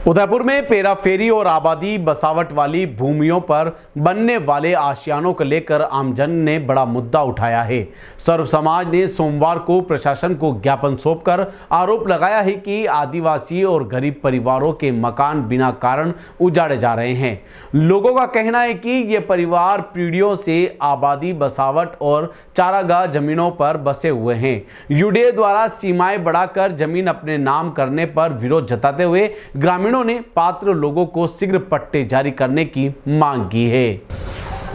उदयपुर में पेराफेरी और आबादी बसावट वाली भूमियों पर बनने वाले आशियानों को लेकर आमजन ने बड़ा मुद्दा उठाया है। सर्व समाज ने सोमवार को प्रशासन को ज्ञापन सौंपकर आरोप लगाया है कि आदिवासी और गरीब परिवारों के मकान बिना कारण उजाड़े जा रहे हैं। लोगों का कहना है कि ये परिवार पीढ़ियों से आबादी बसावट और चारागाह जमीनों पर बसे हुए हैं। यूडीए द्वारा सीमाएं बढ़ाकर जमीन अपने नाम करने पर विरोध जताते हुए ग्रामीणों ने पात्र लोगों को शीघ्र पट्टे जारी करने की मांग की है।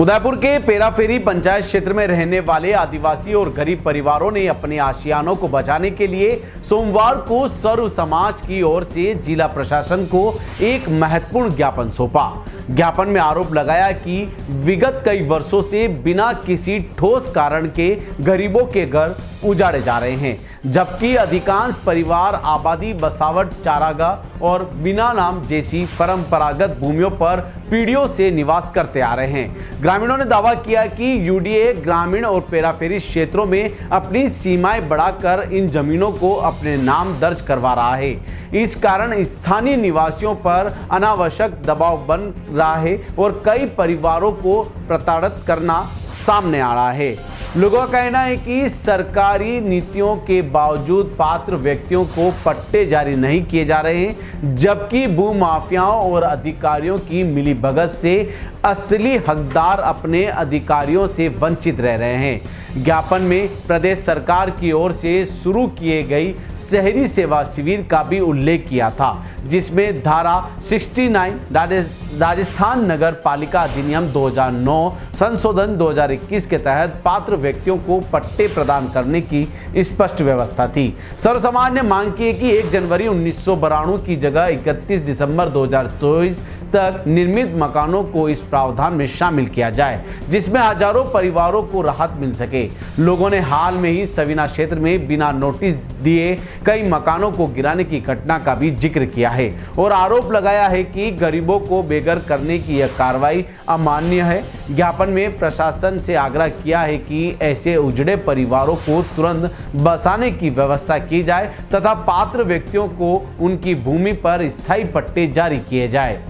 उदयपुर के पेराफेरी पंचायत क्षेत्र में रहने वाले आदिवासी और गरीब परिवारों ने अपने आशियानों को बचाने के लिए सोमवार को सर्व समाज की ओर से जिला प्रशासन को एक महत्वपूर्ण ज्ञापन सौंपा। ज्ञापन में आरोप लगाया कि विगत कई वर्षों से बिना किसी ठोस कारण के गरीबों के घर उजाड़े जा रहे हैं, जबकि अधिकांश परिवार आबादी बसावट चारागाह और बिना नाम जैसी परंपरागत भूमियों पर पीढ़ियों से निवास करते आ रहे हैं। ग्रामीणों ने दावा किया कि यूडीए ग्रामीण और पेराफेरी क्षेत्रों में अपनी सीमाएं बढ़ाकर इन जमीनों को अपने नाम दर्ज करवा रहा है। इस कारण स्थानीय निवासियों पर अनावश्यक दबाव बन रहा है और कई परिवारों को प्रताड़ित करना सामने आ रहा है। लोगों का कहना है कि सरकारी नीतियों के बावजूद पात्र व्यक्तियों को पट्टे जारी नहीं किए जा रहे हैं, जबकि भूमाफियाओं और अधिकारियों की मिलीभगत से असली हकदार अपने अधिकारियों से वंचित रह रहे हैं। ज्ञापन में प्रदेश सरकार की ओर से शुरू किए गई शहरी सेवा शिविर का भी उल्लेख किया था, जिसमें धारा 69 राजस्थान नगर पालिका अधिनियम 2009 संशोधन 2021 के तहत पात्र व्यक्तियों को पट्टे प्रदान करने की स्पष्ट व्यवस्था थी। सर्व समाज ने मांग की है कि 1 जनवरी 1992 की जगह 31 दिसंबर 2023 तक निर्मित मकानों को इस प्रावधान में शामिल किया जाए, जिसमें हजारों परिवारों को राहत मिल सके। लोगों ने हाल में ही सवीना क्षेत्र में बिना नोटिस दिए कई मकानों को गिराने की घटना का भी जिक्र किया है और आरोप लगाया है कि गरीबों को बेघर करने की यह कार्रवाई अमान्य है। ज्ञापन में प्रशासन से आग्रह किया है कि ऐसे उजड़े परिवारों को तुरंत बसाने की व्यवस्था की जाए तथा पात्र व्यक्तियों को उनकी भूमि पर स्थायी पट्टे जारी किए जाए।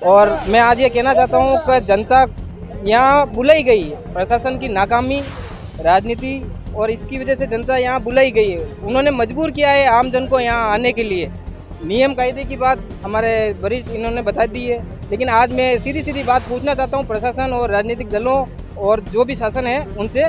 और मैं आज ये कहना चाहता हूँ कि जनता यहाँ बुलाई गई है, प्रशासन की नाकामी राजनीति और इसकी वजह से जनता यहाँ बुलाई गई है। उन्होंने मजबूर किया है आम जन को यहाँ आने के लिए। नियम कायदे की बात हमारे वरिष्ठ इन्होंने बता दी है, लेकिन आज मैं सीधी सीधी बात पूछना चाहता हूँ प्रशासन और राजनीतिक दलों और जो भी शासन है उनसे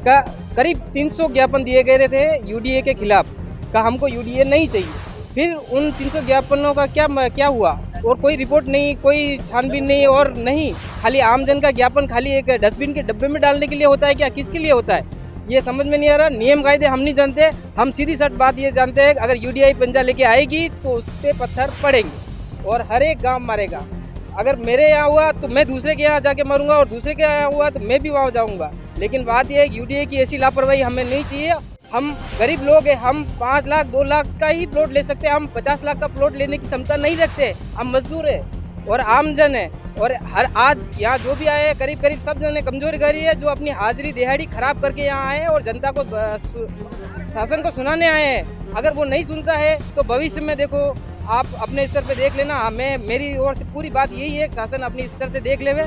का करीब 300 ज्ञापन दिए गए थे यूडीए के खिलाफ का हमको यूडीए नहीं चाहिए। फिर उन 300 ज्ञापनों का क्या हुआ और कोई रिपोर्ट नहीं, कोई छानबीन नहीं और नहीं खाली आमजन का ज्ञापन खाली एक डस्टबिन के डब्बे में डालने के लिए होता है क्या, किसके लिए होता है ये समझ में नहीं आ रहा। नियम कायदे हम नहीं जानते, हम सीधी सट बात ये जानते हैं अगर यूडीआई पंजा लेके आएगी तो उस पर पत्थर पड़ेंगे और हर एक गाँव मारेगा। अगर मेरे यहाँ हुआ तो मैं दूसरे के यहाँ जाके मरूंगा और दूसरे के यहाँ हुआ तो मैं भी वहाँ जाऊँगा। लेकिन बात यह है यूडीए की ऐसी लापरवाही हमें नहीं चाहिए। हम गरीब लोग हैं, हम 5 लाख 2 लाख का ही प्लॉट ले सकते हैं, हम 50 लाख का प्लॉट लेने की क्षमता नहीं रखते। हम मजदूर हैं और आमजन है और हर आज यहाँ जो भी आए हैं करीब सब जने कमजोरी करी है, जो अपनी हाजिरी दिहाड़ी खराब करके यहाँ आए हैं और जनता को शासन को सुनाने आए हैं। अगर वो नहीं सुनता है तो भविष्य में देखो आप अपने स्तर पे देख लेना। मेरी ओर से पूरी बात यही है कि शासन अपने स्तर से देख लेवे।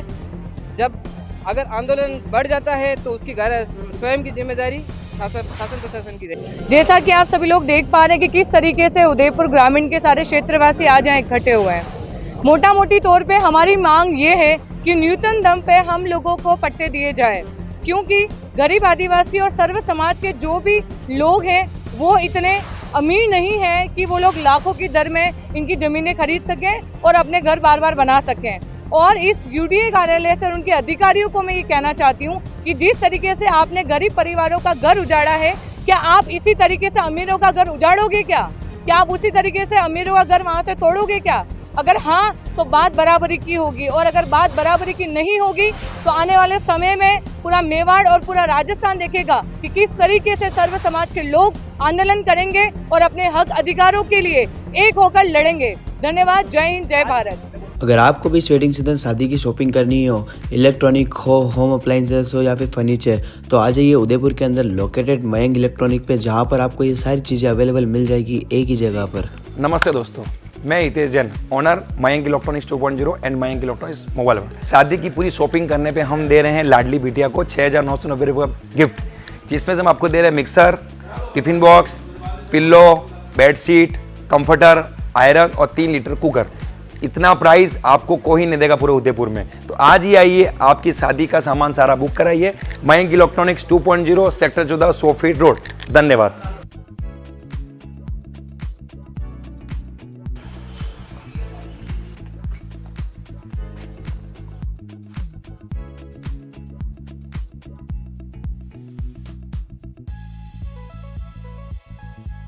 जब अगर आंदोलन बढ़ जाता है तो उसकी स्वयं की जिम्मेदारी शासन प्रशासन की है। जैसा कि आप सभी लोग देख पा रहे हैं कि किस तरीके से उदयपुर ग्रामीण के सारे क्षेत्रवासी आज यहाँ इकट्ठे हुए हैं। मोटा मोटी तौर पे हमारी मांग ये है कि न्यूनतम दम पे हम लोगों को पट्टे दिए जाए, क्योंकि गरीब आदिवासी और सर्व समाज के जो भी लोग हैं वो इतने अमीर नहीं है कि वो लोग लाखों की दर में इनकी ज़मीनें खरीद सकें और अपने घर बार बार बना सकें। और इस यूडीए कार्यालय से उनके अधिकारियों को मैं ये कहना चाहती हूँ कि जिस तरीके से आपने गरीब परिवारों का घर उजाड़ा है, क्या आप इसी तरीके से अमीरों का घर उजाड़ोगे क्या? क्या आप उसी तरीके से अमीरों का घर वहाँ से तोड़ोगे क्या? अगर हाँ तो बात बराबरी की होगी, और अगर बात बराबरी की नहीं होगी तो आने वाले समय में पूरा मेवाड़ और पूरा राजस्थान देखेगा कि किस तरीके से सर्व समाज के लोग आंदोलन करेंगे और अपने हक अधिकारों के लिए एक होकर लड़ेंगे। धन्यवाद। जय हिंद, जय भारत। अगर आपको भी वेडिंग सीजन शादी की शॉपिंग करनी हो, इलेक्ट्रॉनिक हो, होम अप्लाइंसेस हो या फिर फर्नीचर, तो आ जाइए उदयपुर के अंदर लोकेटेड मयंक इलेक्ट्रॉनिक पे, जहाँ पर आपको ये सारी चीज़ें अवेलेबल मिल जाएगी एक ही जगह पर। नमस्ते दोस्तों, मैं Hitesh Jain, owner Mayank electronics 2.0 and Mayank electronics mobile world. शादी की पूरी शॉपिंग करने पे हम दे रहे हैं लाडली बिटिया को 6,990 रुपये का गिफ्ट, जिसमें से हम आपको दे रहे हैं mixer, tiffin box, pillow, bedsheet, comforter, iron और 3 लीटर कुकर। इतना प्राइस आपको कोई नहीं देगा पूरे उदयपुर में। तो आज ही आइए, आपकी शादी का सामान सारा बुक कराइए। Mayank electronics 2.0 sector 14 100 feet road. धन्यवाद।